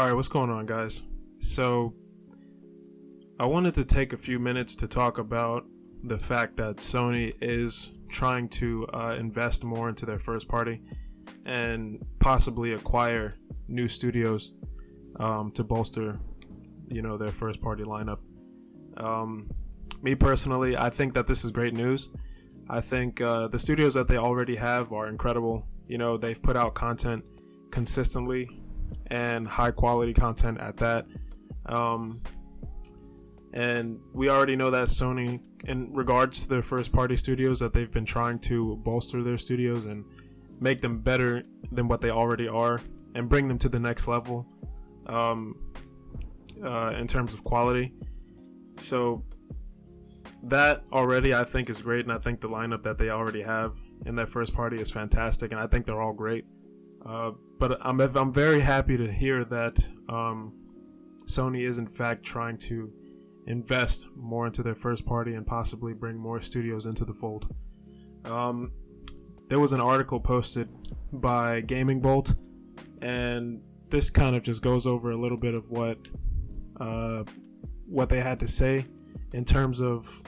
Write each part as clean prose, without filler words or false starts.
All right, what's going on, guys? So, I wanted to take a few minutes to talk about the fact that Sony is trying to invest more into their first party and possibly acquire new studios to bolster, their first party lineup. Me personally, I think that this is great news. I think the studios that they already have are incredible. They've put out content consistently and high quality content at that. And we already know that Sony, in regards to their first party studios, that they've been trying to bolster their studios and make them better than what they already are and bring them to the next level in terms of quality. So that already I think is great, and I think the lineup that they already have in their first party is fantastic, and I think they're all great. But I'm very happy to hear that Sony is in fact trying to invest more into their first party and possibly bring more studios into the fold. There was an article posted by Gaming Bolt, and this kind of just goes over a little bit of what they had to say in terms of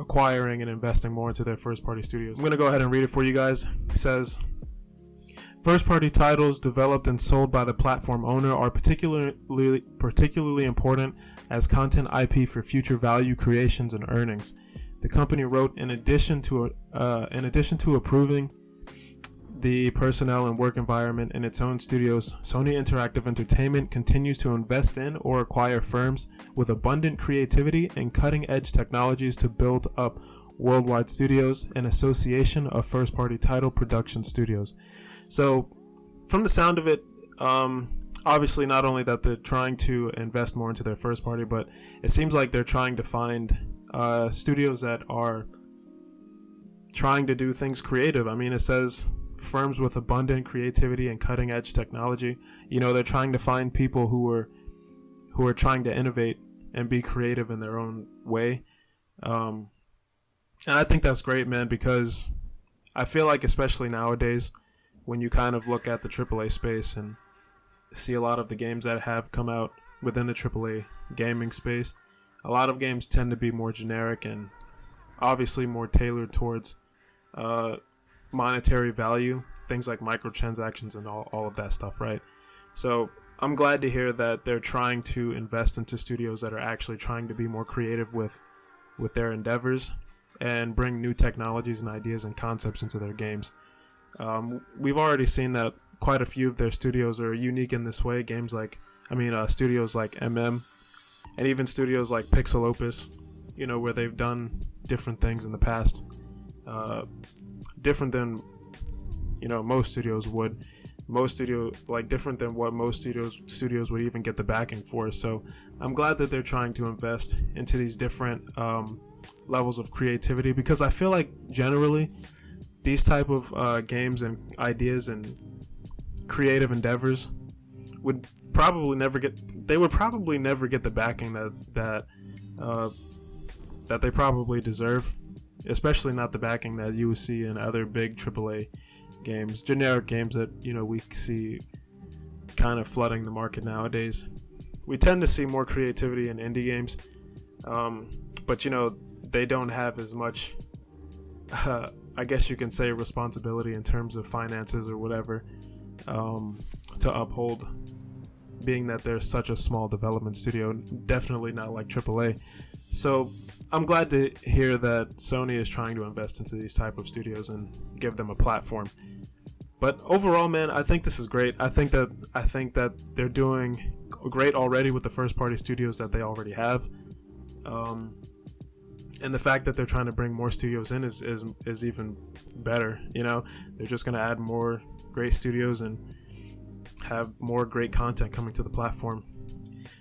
acquiring and investing more into their first party studios. I'm going to go ahead and read it for you guys. It says, first party titles developed and sold by the platform owner are particularly important as content IP for future value creations and earnings. The company wrote, in addition to approving the personnel and work environment in its own studios, Sony Interactive Entertainment continues to invest in or acquire firms with abundant creativity and cutting-edge technologies to build up worldwide studios, an association of first-party title production studios. So, from the sound of it, obviously not only that they're trying to invest more into their first party, but it seems like they're trying to find studios that are trying to do things creative. I mean, it says firms with abundant creativity and cutting-edge technology. They're trying to find people who are trying to innovate and be creative in their own way. And I think that's great, man, because I feel like, especially nowadays, when you kind of look at the AAA space and see a lot of the games that have come out within the AAA gaming space, a lot of games tend to be more generic and obviously more tailored towards monetary value, things like microtransactions and all of that stuff, right? So I'm glad to hear that they're trying to invest into studios that are actually trying to be more creative with their endeavors and bring new technologies and ideas and concepts into their games. We've already seen that quite a few of their studios are unique in this way. Studios like MM and even studios like Pixel Opus, where they've done different things in the past, different than most studios would. Different than what most studios would even get the backing for. So I'm glad that they're trying to invest into these different levels of creativity, because I feel like generally these type of games and ideas and creative endeavors would probably never get the backing that they probably deserve, especially not the backing that you would see in other big AAA games, generic games that we see kind of flooding the market nowadays. We tend to see more creativity in indie games, but they don't have as much I guess you can say responsibility in terms of finances or whatever to uphold, being that there's such a small development studio, definitely not like AAA. So I'm glad to hear that Sony is trying to invest into these type of studios and give them a platform. But overall, man, I think this is great. I think that they're doing great already with the first party studios that they already have. And the fact that they're trying to bring more studios in is even better. They're just going to add more great studios and have more great content coming to the platform.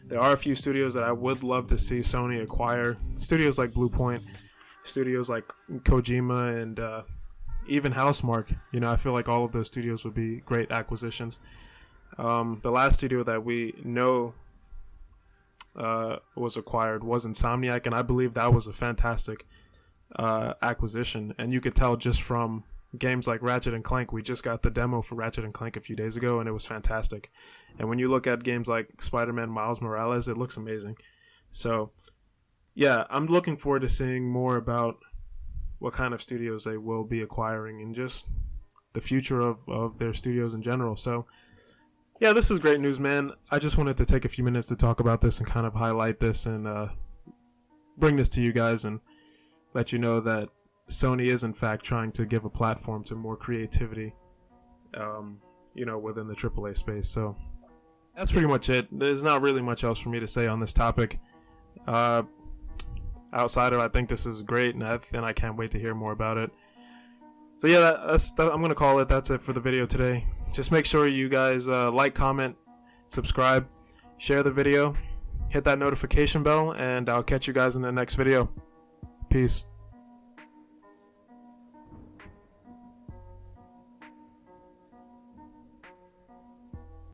There are a few studios that I would love to see Sony acquire. Studios like Bluepoint, studios like Kojima, and even Housemarque. I feel like all of those studios would be great acquisitions. The last studio that we know was acquired was Insomniac, and I believe that was a fantastic acquisition. And you could tell just from games like Ratchet and Clank. We just got the demo for Ratchet and Clank a few days ago, and it was fantastic. And when you look at games like Spider-Man Miles Morales, it looks amazing. So, yeah, I'm looking forward to seeing more about what kind of studios they will be acquiring and just the future of their studios in general. So, yeah, this is great news, man. I just wanted to take a few minutes to talk about this and kind of highlight this and bring this to you guys and let you know that Sony is in fact trying to give a platform to more creativity, within the AAA space. So that's pretty much it. There's not really much else for me to say on this topic. Outside of, I think this is great, and I can't wait to hear more about it. So yeah, I'm gonna call it. That's it for the video today. Just make sure you guys like, comment, subscribe, share the video, hit that notification bell, and I'll catch you guys in the next video. Peace.